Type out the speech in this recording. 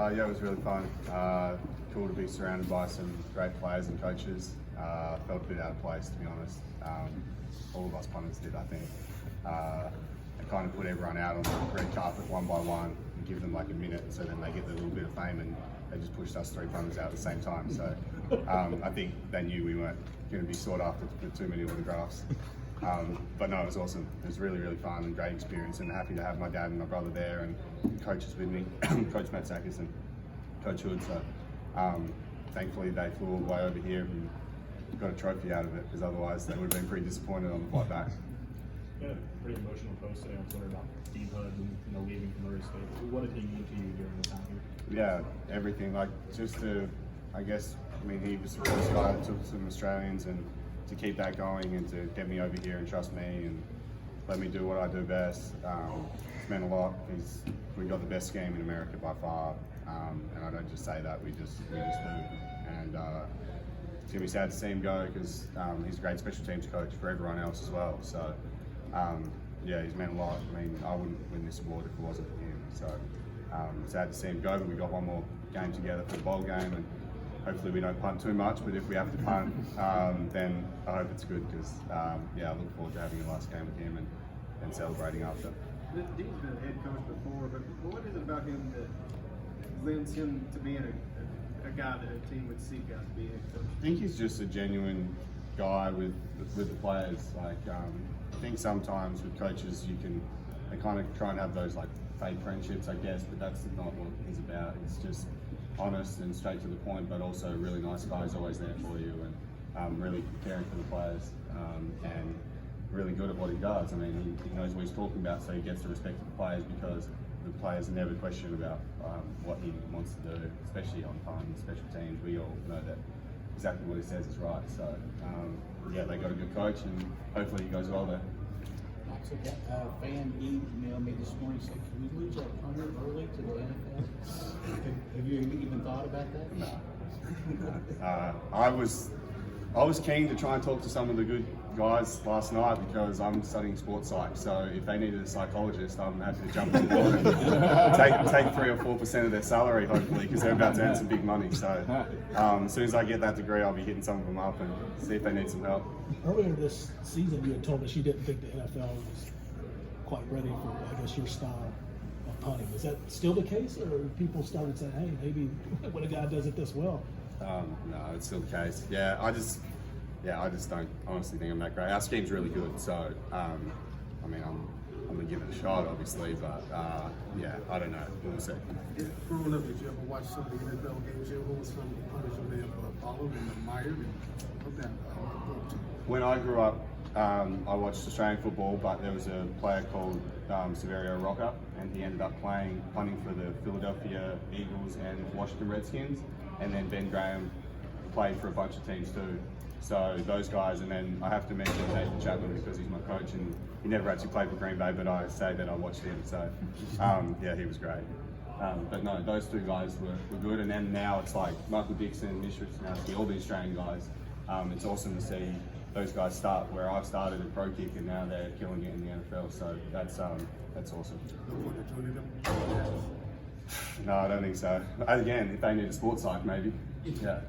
Yeah, it was really fun. Cool to be surrounded by some great players and coaches. Felt a bit out of place, to be honest. All of us punters did, I think. I kind of put everyone out on the red carpet one by one and give them like a minute, so then they get their little bit of fame, and they just pushed us three punters out at the same time. So I think they knew we weren't going to be sought after for too many autographs. But no, it was awesome. It was really, really fun and great experience, and happy to have my dad and my brother there and coaches with me, Coach Matt Sackers and Coach Hood. So thankfully they flew all the way over here and got a trophy out of it, because otherwise they would have been pretty disappointed on the flight back. You had a pretty emotional post today on Twitter about Steve Hood and leaving for Murray State. What did he mean to you during the time here? Yeah, everything. Like just to, I guess, I mean, he was the first guy that took some Australians, and to keep that going and to get me over here and trust me and let me do what I do best. It's meant a lot. We got the best scheme in America by far, and I don't just say that, we just do. And it's gonna be sad to see him go, because he's a great special teams coach for everyone else as well. So yeah, he's meant a lot. I mean, I wouldn't win this award if it wasn't for him. So sad to see him go, but we got one more game together for the bowl game, and hopefully we don't punt too much, but if we have to punt, then I hope it's good, because yeah, I look forward to having a last game with him and celebrating after. Dean's been a head coach before, but what is it about him that lends him to being a guy that a team would seek out to be a head coach? I think he's just a genuine guy with the players. Like I think sometimes with coaches they kind of try and have those like fake friendships, I guess, but that's not what he's about. It's just honest and straight to the point, but also a really nice guy who's always there for you, and really caring for the players, and really good at what he does. I mean, he knows what he's talking about, so he gets the respect of the players, because the players never question about what he wants to do, especially on punt, special teams. We all know that exactly what he says is right. So yeah, they got a good coach, and hopefully he goes well there. A fan emailed me this morning saying, "Can we lose our punter early to the NFL?" Have you even thought about that? No. I was keen to try and talk to some of the good guys last night, because I'm studying sports psych. So if they needed a psychologist, I'm happy to jump on board and take 3 or 4% of their salary, hopefully, because they're about to earn some big money. So as soon as I get that degree, I'll be hitting some of them up and see if they need some help. Earlier this season, you had told us you didn't think the NFL was quite ready for, I guess, your style of punting. Is that still the case, or people started saying, hey, maybe when a guy does it this well? No, it's still the case. Yeah, I just don't honestly think I'm that great. Our scheme's really good, so I mean, I'm gonna give it a shot, obviously, but yeah, I don't know. We'll see. Growing up, did you ever watch some of the NFL games? Who was some of the punters you may have followed and admired, and what that looked? When I grew up, I watched Australian football, but there was a player called Severio Rocca, and he ended up punting for the Philadelphia Eagles and Washington Redskins, and then Ben Graham played for a bunch of teams too. So those guys, and then I have to mention Nathan Chapman, because he's my coach, and he never actually played for Green Bay, but I say that I watched him. So yeah, he was great. But no, those two guys were good, and then now it's like Michael Dixon, Mishra Snowski, all the Australian guys. It's awesome to see those guys start where I started at pro kick, and now they're killing it in the NFL. So that's awesome. No, I don't think so. Again, if they need a sports psych, maybe. Yeah.